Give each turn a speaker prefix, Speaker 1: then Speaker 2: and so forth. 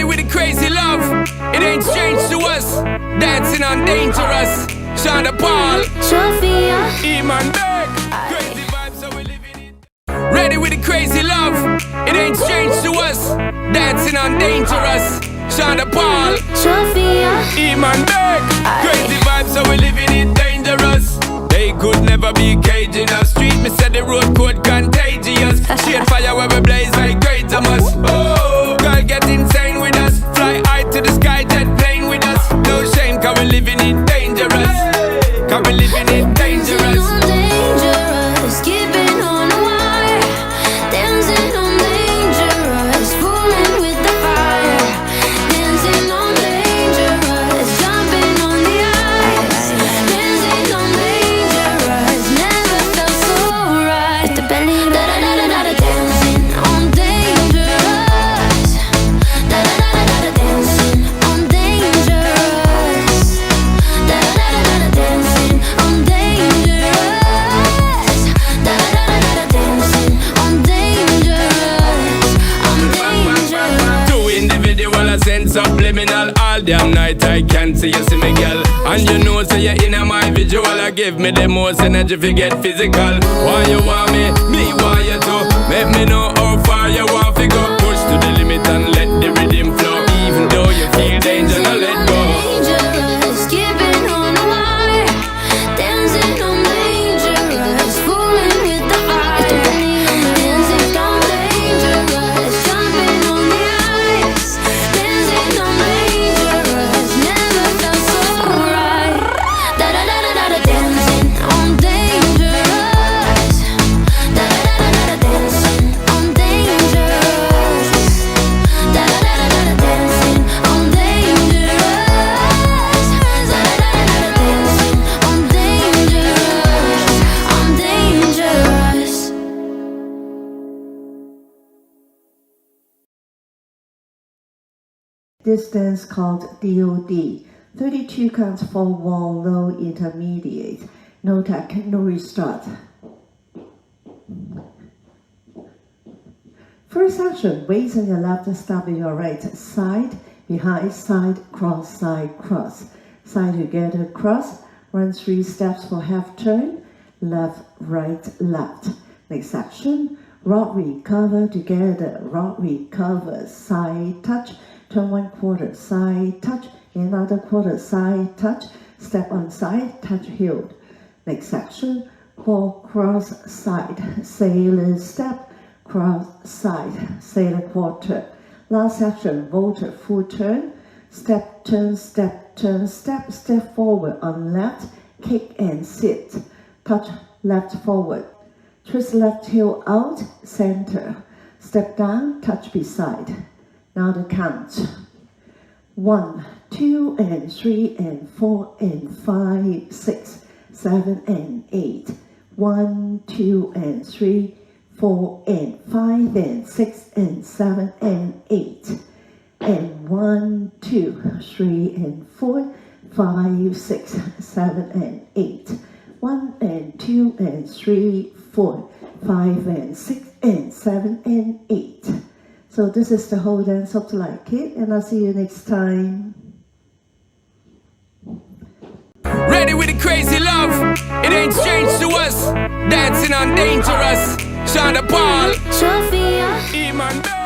Speaker 1: Ready with the crazy love, it ain't strange to us. Dancing on dangerous. Shonda Paul,
Speaker 2: Sofia,
Speaker 1: Imanbek, crazy vibes, so we living it. Ready with the crazy love, it ain't strange to us. Dancing on dangerous. Shonda Paul,
Speaker 2: Sofia,
Speaker 1: Imanbek, crazy vibes, so we living it dangerous. They could never be caging us. Street, me said the road code contagious. Shade fire where we blaze like great Thomas. Oh, girl get insane with us. Fly high to the sky, jet plane with us. No shame, cause we living it dangerous. Cause we living it dangerous.
Speaker 2: on dangerous, keeping on the wire, dancing on dangerous, fooling with the fire, dancing on dangerous, jumping on the ice, dancing on dangerous, never felt so right. With the belly, da da da da da, dancing on dangerous, da da da da da, dancing on dangerous, da da da da da, dancing on dangerous, da da da da da, dancing on dangerous, I'm dangerous.
Speaker 1: Two individual, I send subliminal. All damn night I can't see you, see me girl. And you know say you're in my visual. I give me the most energy if you get physical. Why you want me, me want you too. Make me know how far you want to go. Push to the limit and let the rhythm flow. Even though you feel danger, now let go.
Speaker 2: Dangerous, keeping on the wire, dancing on dangerous, fooling with the fire, dancing on dangerous, jumping on the ice, dancing on dangerous, never felt so right. Da da da da da, dancing on dangerous, da da da da da, dancing on dangerous, da da da da da, dancing on dangerous, da da da da da, dancing on dangerous, I'm dangerous.
Speaker 3: This dance called D.O.D. 32 counts for one low intermediate. No tech, no restart. First section, weights on your left, stop on your right. Side, behind, side, cross, side, cross. Side together, cross. Run 3 steps for half turn. Left, right, left. Next section, rock recover together. Rock recover, side touch. Turn 1/4, side touch. Another quarter, side touch. Step on side, touch heel. Next section, cross side. Sailor step. Cross side, sailor quarter. Last section, Volta full turn. Step, turn, step, turn, step. Step forward on left. Kick and sit. Touch left forward. Twist left heel out, center. Step down, touch beside. Now the count. 1, 2, and 3, and 4, and 5, 6, 7, and 8. 1, 2, and 3, 4, and 5, and 6, and 7, and 8. And 1, 2, 3, and 4, 5, 6, 7, and 8. 1, and 2, and 3, 4, 5, and 6, and 7, and 8. So this is the whole dance. Hope you like it, and I'll see you next time.
Speaker 1: Ready with the crazy love, it ain't strange to us. Dancing on dangerous. Shonda Paul,
Speaker 2: Sofia,
Speaker 1: Imanbek.